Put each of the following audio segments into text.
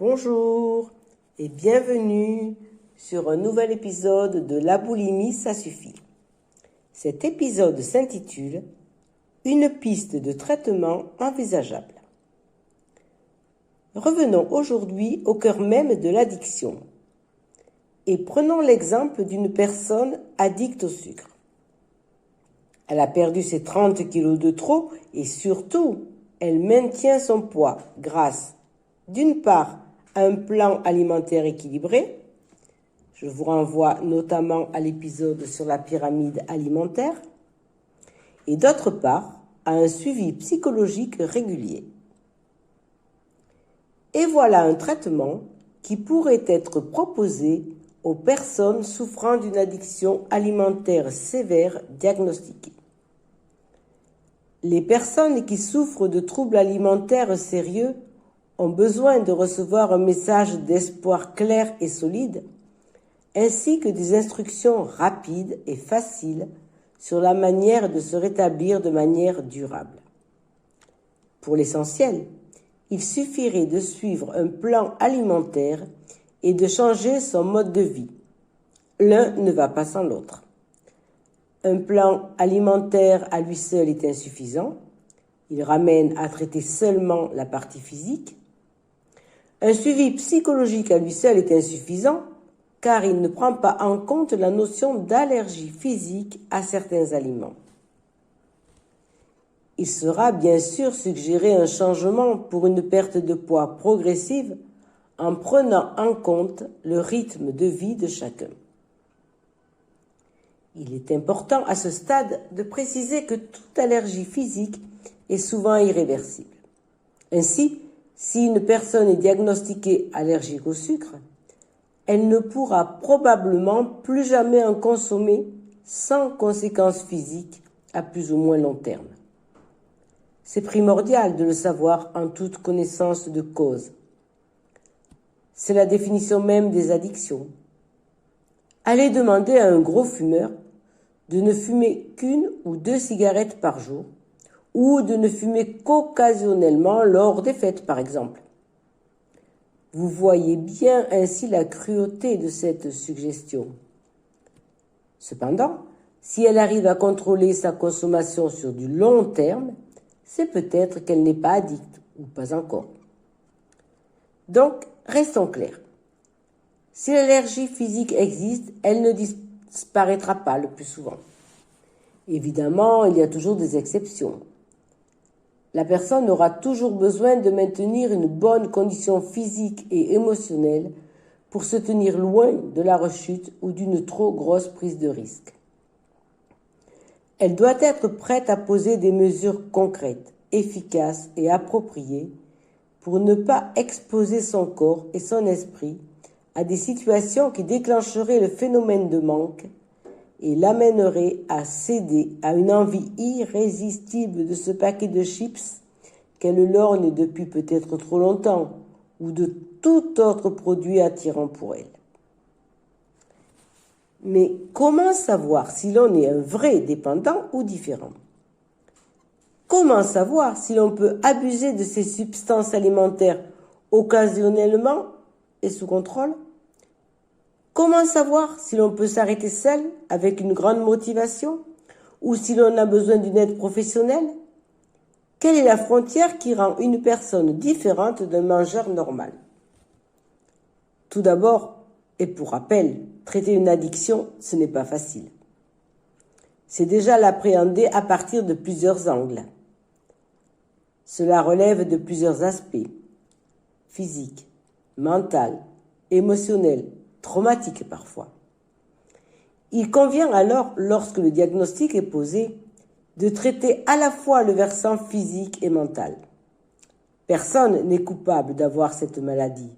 Bonjour et bienvenue sur un nouvel épisode de La boulimie, ça suffit. Cet épisode s'intitule « Une piste de traitement envisageable ». Revenons aujourd'hui au cœur même de l'addiction et prenons l'exemple d'une personne addicte au sucre. Elle a perdu ses 30 kilos de trop et surtout, elle maintient son poids grâce, d'une part, à un plan alimentaire équilibré. Je vous renvoie notamment à l'épisode sur la pyramide alimentaire. Et d'autre part, à un suivi psychologique régulier. Et voilà un traitement qui pourrait être proposé aux personnes souffrant d'une addiction alimentaire sévère diagnostiquée. Les personnes qui souffrent de troubles alimentaires sérieux ont besoin de recevoir un message d'espoir clair et solide, ainsi que des instructions rapides et faciles sur la manière de se rétablir de manière durable. Pour l'essentiel, il suffirait de suivre un plan alimentaire et de changer son mode de vie. L'un ne va pas sans l'autre. Un plan alimentaire à lui seul est insuffisant. Il ramène à traiter seulement la partie physique. Un suivi psychologique à lui seul est insuffisant car il ne prend pas en compte la notion d'allergie physique à certains aliments. Il sera bien sûr suggéré un changement pour une perte de poids progressive en prenant en compte le rythme de vie de chacun. Il est important à ce stade de préciser que toute allergie physique est souvent irréversible. Ainsi, si une personne est diagnostiquée allergique au sucre, elle ne pourra probablement plus jamais en consommer sans conséquences physiques à plus ou moins long terme. C'est primordial de le savoir en toute connaissance de cause. C'est la définition même des addictions. Allez demander à un gros fumeur de ne fumer qu'une ou 2 cigarettes par jour, ou de ne fumer qu'occasionnellement lors des fêtes, par exemple. Vous voyez bien ainsi la cruauté de cette suggestion. Cependant, si elle arrive à contrôler sa consommation sur du long terme, c'est peut-être qu'elle n'est pas addicte, ou pas encore. Donc, restons clairs. Si l'allergie physique existe, elle ne disparaîtra pas le plus souvent. Évidemment, il y a toujours des exceptions. La personne aura toujours besoin de maintenir une bonne condition physique et émotionnelle pour se tenir loin de la rechute ou d'une trop grosse prise de risque. Elle doit être prête à poser des mesures concrètes, efficaces et appropriées pour ne pas exposer son corps et son esprit à des situations qui déclencheraient le phénomène de manque et l'amèneraient à céder à une envie irrésistible de ce paquet de chips qu'elle lorgne depuis peut-être trop longtemps ou de tout autre produit attirant pour elle. Mais comment savoir si l'on est un vrai dépendant ou différent? Comment savoir si l'on peut abuser de ces substances alimentaires occasionnellement et sous contrôle? Comment savoir si l'on peut s'arrêter seul avec une grande motivation ou si l'on a besoin d'une aide professionnelle? Quelle est la frontière qui rend une personne différente d'un mangeur normal? Tout d'abord, et pour rappel, traiter une addiction, ce n'est pas facile. C'est déjà l'appréhender à partir de plusieurs angles. Cela relève de plusieurs aspects, physique, mental, émotionnel, traumatique parfois. Il convient alors, lorsque le diagnostic est posé, de traiter à la fois le versant physique et mental. Personne n'est coupable d'avoir cette maladie.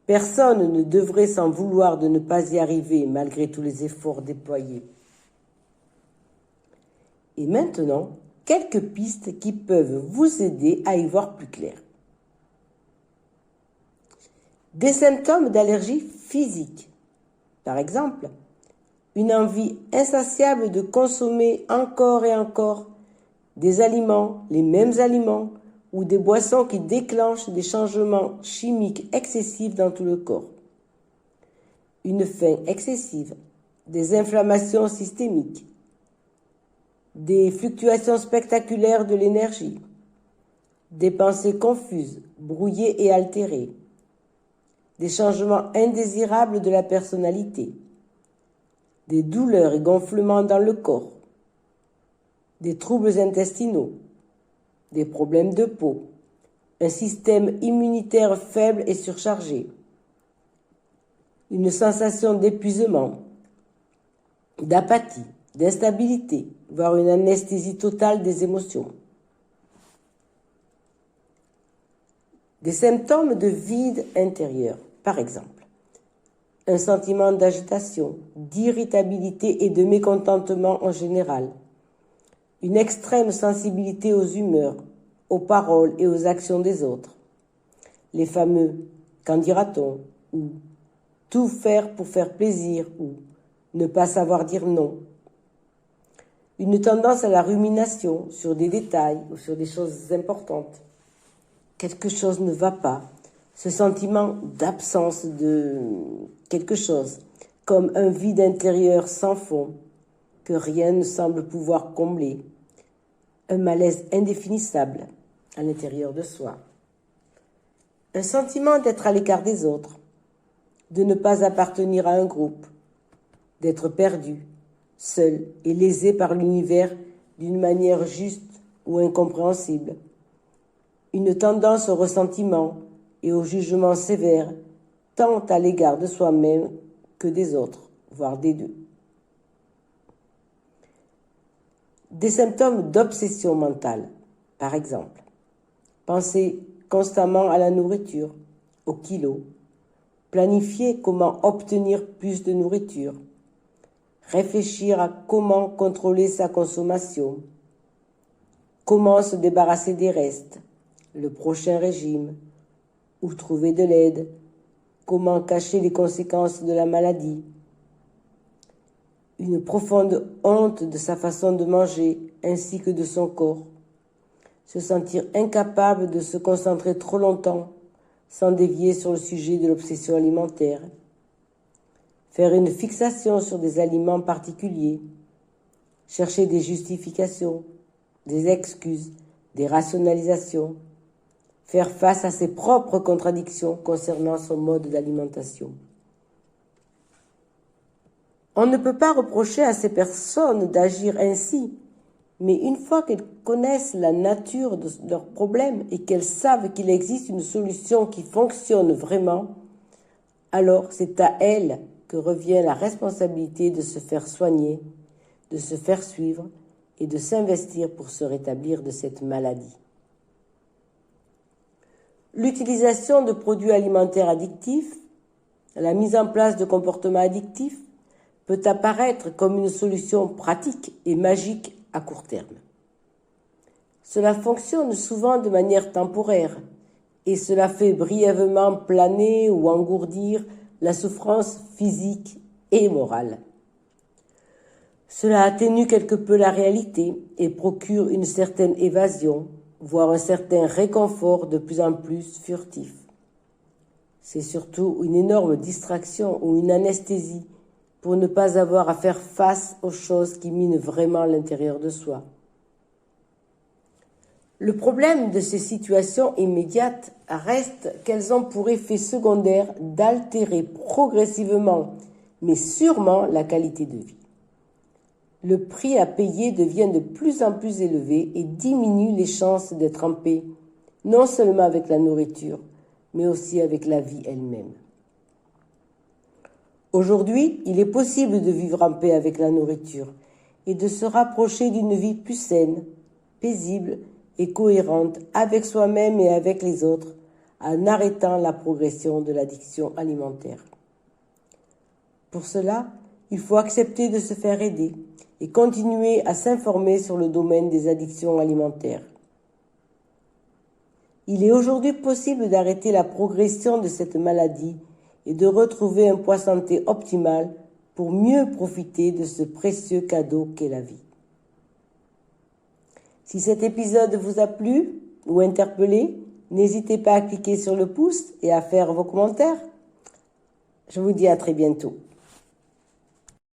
Personne ne devrait s'en vouloir de ne pas y arriver malgré tous les efforts déployés. Et maintenant, quelques pistes qui peuvent vous aider à y voir plus clair. Des symptômes d'allergie physique. Par exemple, une envie insatiable de consommer encore et encore des aliments, les mêmes aliments, ou des boissons qui déclenchent des changements chimiques excessifs dans tout le corps. Une faim excessive, des inflammations systémiques, des fluctuations spectaculaires de l'énergie, des pensées confuses, brouillées et altérées, des changements indésirables de la personnalité, des douleurs et gonflements dans le corps, des troubles intestinaux, des problèmes de peau, un système immunitaire faible et surchargé, une sensation d'épuisement, d'apathie, d'instabilité, voire une anesthésie totale des émotions. Des symptômes de vide intérieur, par exemple, un sentiment d'agitation, d'irritabilité et de mécontentement en général, une extrême sensibilité aux humeurs, aux paroles et aux actions des autres, les fameux « qu'en dira-t-on » ou « tout faire pour faire plaisir » ou « ne pas savoir dire non », une tendance à la rumination sur des détails ou sur des choses importantes. Quelque chose ne va pas, ce sentiment d'absence de quelque chose, comme un vide intérieur sans fond, que rien ne semble pouvoir combler, un malaise indéfinissable à l'intérieur de soi, un sentiment d'être à l'écart des autres, de ne pas appartenir à un groupe, d'être perdu, seul et lésé par l'univers d'une manière juste ou incompréhensible, une tendance au ressentiment et au jugement sévère, tant à l'égard de soi-même que des autres, voire des deux. Des symptômes d'obsession mentale, par exemple, penser constamment à la nourriture, au kilo, planifier comment obtenir plus de nourriture, réfléchir à comment contrôler sa consommation, comment se débarrasser des restes, le prochain régime, où trouver de l'aide, comment cacher les conséquences de la maladie, une profonde honte de sa façon de manger ainsi que de son corps, se sentir incapable de se concentrer trop longtemps sans dévier sur le sujet de l'obsession alimentaire, faire une fixation sur des aliments particuliers, chercher des justifications, des excuses, des rationalisations, faire face à ses propres contradictions concernant son mode d'alimentation. On ne peut pas reprocher à ces personnes d'agir ainsi, mais une fois qu'elles connaissent la nature de leurs problèmes et qu'elles savent qu'il existe une solution qui fonctionne vraiment, alors c'est à elles que revient la responsabilité de se faire soigner, de se faire suivre et de s'investir pour se rétablir de cette maladie. L'utilisation de produits alimentaires addictifs, la mise en place de comportements addictifs, peut apparaître comme une solution pratique et magique à court terme. Cela fonctionne souvent de manière temporaire et cela fait brièvement planer ou engourdir la souffrance physique et morale. Cela atténue quelque peu la réalité et procure une certaine évasion, voire un certain réconfort de plus en plus furtif. C'est surtout une énorme distraction ou une anesthésie pour ne pas avoir à faire face aux choses qui minent vraiment l'intérieur de soi. Le problème de ces situations immédiates reste qu'elles ont pour effet secondaire d'altérer progressivement, mais sûrement, la qualité de vie. Le prix à payer devient de plus en plus élevé et diminue les chances d'être en paix, non seulement avec la nourriture, mais aussi avec la vie elle-même. Aujourd'hui, il est possible de vivre en paix avec la nourriture et de se rapprocher d'une vie plus saine, paisible et cohérente avec soi-même et avec les autres, en arrêtant la progression de l'addiction alimentaire. Pour cela, il faut accepter de se faire aider et continuer à s'informer sur le domaine des addictions alimentaires. Il est aujourd'hui possible d'arrêter la progression de cette maladie et de retrouver un poids santé optimal pour mieux profiter de ce précieux cadeau qu'est la vie. Si cet épisode vous a plu, ou interpellé, n'hésitez pas à cliquer sur le pouce et à faire vos commentaires. Je vous dis à très bientôt.